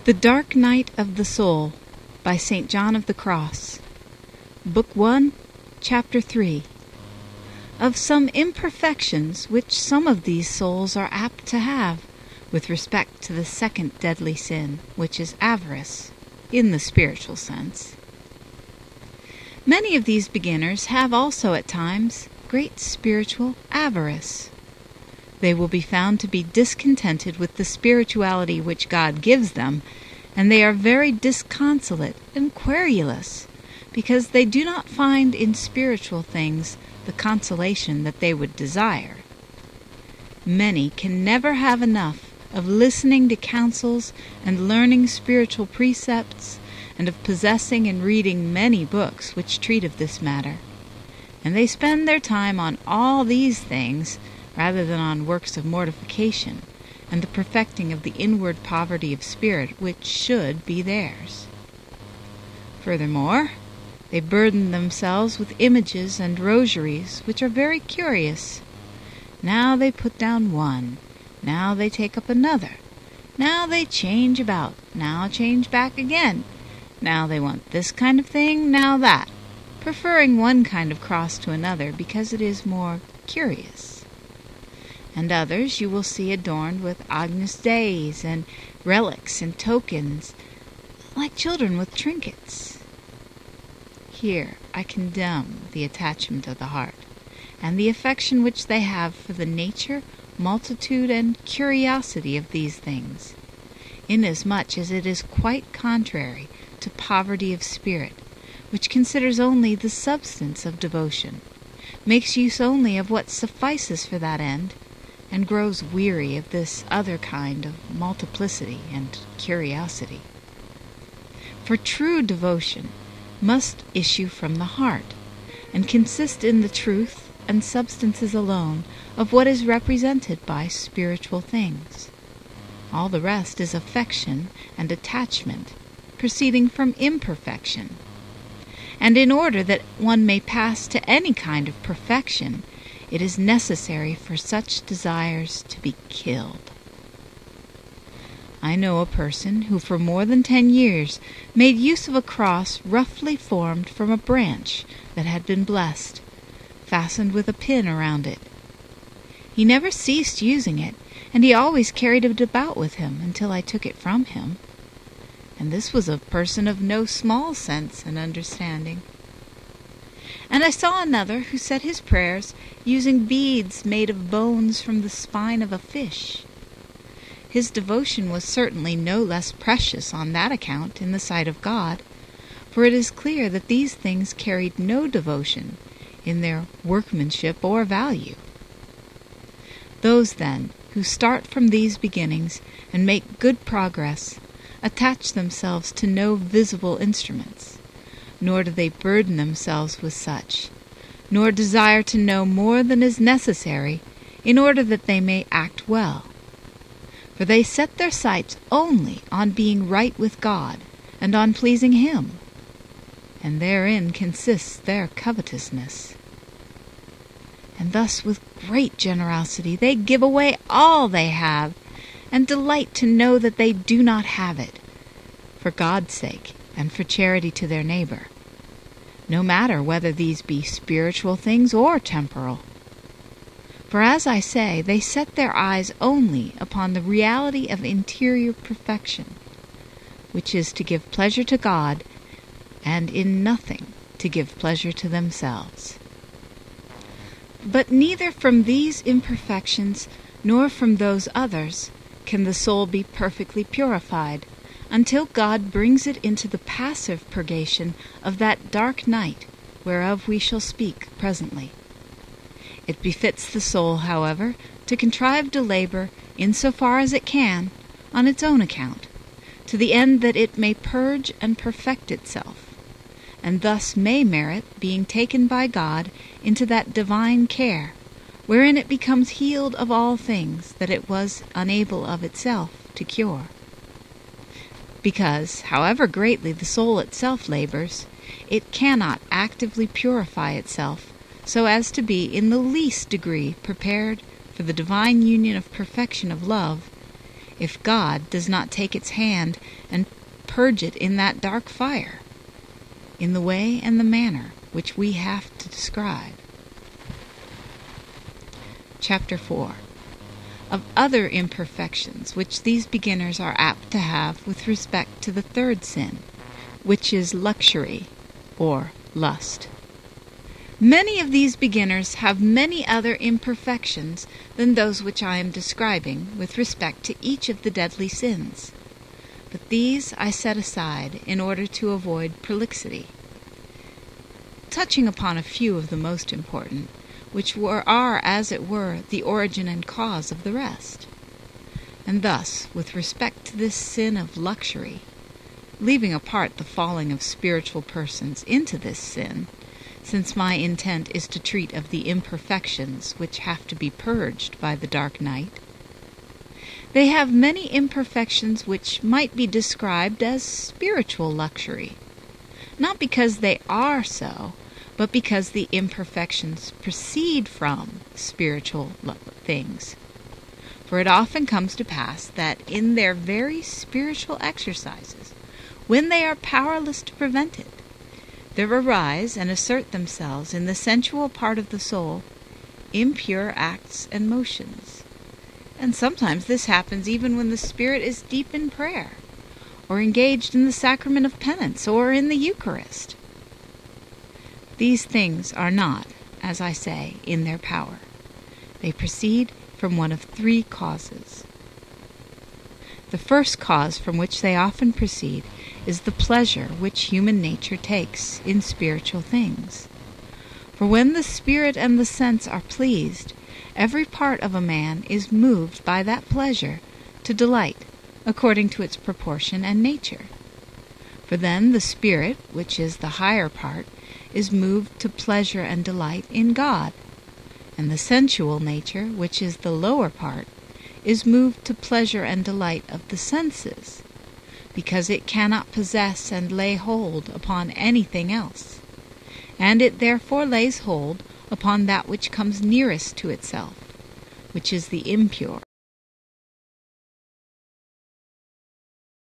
The Dark Night of the Soul by St. John of the Cross. Book 1, Chapter 3. Of some imperfections which some of these souls are apt to have, with respect to the second deadly sin, which is avarice, in the spiritual sense. Many of these beginners have also at times great spiritual avarice. They will be found to be discontented with the spirituality which God gives them, and they are very disconsolate and querulous, because they do not find in spiritual things the consolation that they would desire. Many can never have enough of listening to counsels and learning spiritual precepts, and of possessing and reading many books which treat of this matter, and they spend their time on all these things rather than on works of mortification and the perfecting of the inward poverty of spirit which should be theirs. Furthermore, they burden themselves with images and rosaries which are very curious. Now they put down one, now they take up another, now they change about, now change back again, now they want this kind of thing, now that, preferring one kind of cross to another because it is more curious. And others you will see adorned with Agnus Deis and relics and tokens, like children with trinkets. Here I condemn the attachment of the heart, and the affection which they have for the nature, multitude, and curiosity of these things, inasmuch as it is quite contrary to poverty of spirit, which considers only the substance of devotion, makes use only of what suffices for that end, and grows weary of this other kind of multiplicity and curiosity. For true devotion must issue from the heart, and consist in the truth and substances alone of what is represented by spiritual things. All the rest is affection and attachment, proceeding from imperfection. And in order that one may pass to any kind of perfection, it is necessary for such desires to be killed. I know a person who for more than 10 years made use of a cross roughly formed from a branch that had been blessed, fastened with a pin around it. He never ceased using it, and he always carried it about with him until I took it from him. And this was a person of no small sense and understanding. And I saw another who said his prayers using beads made of bones from the spine of a fish. His devotion was certainly no less precious on that account in the sight of God, for it is clear that these things carried no devotion in their workmanship or value. Those, then, who start from these beginnings and make good progress, attach themselves to no visible instruments, nor do they burden themselves with such, nor desire to know more than is necessary in order that they may act well. For they set their sights only on being right with God and on pleasing Him, and therein consists their covetousness. And thus with great generosity they give away all they have, and delight to know that they do not have it, for God's sake and for charity to their neighbor, no matter whether these be spiritual things or temporal. For as I say, they set their eyes only upon the reality of interior perfection, which is to give pleasure to God, and in nothing to give pleasure to themselves. But neither from these imperfections nor from those others can the soul be perfectly purified, until God brings it into the passive purgation of that dark night, whereof we shall speak presently. It befits the soul, however, to contrive to labor, in so far as it can, on its own account, to the end that it may purge and perfect itself, and thus may merit being taken by God into that divine care, wherein it becomes healed of all things that it was unable of itself to cure. Because, however greatly the soul itself labors, it cannot actively purify itself so as to be in the least degree prepared for the divine union of perfection of love, if God does not take its hand and purge it in that dark fire, in the way and the manner which we have to describe. Chapter 4. Of other imperfections which these beginners are apt to have with respect to the third sin, which is luxury, or lust. Many of these beginners have many other imperfections than those which I am describing with respect to each of the deadly sins, but these I set aside in order to avoid prolixity, touching upon a few of the most important, which are, as it were, the origin and cause of the rest. And thus, with respect to this sin of luxury, leaving apart the falling of spiritual persons into this sin, since my intent is to treat of the imperfections which have to be purged by the dark night, they have many imperfections which might be described as spiritual luxury, not because they are so, but because the imperfections proceed from spiritual things. For it often comes to pass that in their very spiritual exercises, when they are powerless to prevent it, there arise and assert themselves in the sensual part of the soul impure acts and motions. And sometimes this happens even when the spirit is deep in prayer, or engaged in the sacrament of penance, or in the Eucharist. These things are not, as I say, in their power. They proceed from one of three causes. The first cause from which they often proceed is the pleasure which human nature takes in spiritual things. For when the spirit and the sense are pleased, every part of a man is moved by that pleasure to delight, according to its proportion and nature. For then the spirit, which is the higher part, is moved to pleasure and delight in God, and the sensual nature, which is the lower part, is moved to pleasure and delight of the senses, because it cannot possess and lay hold upon anything else, and it therefore lays hold upon that which comes nearest to itself, which is the impure.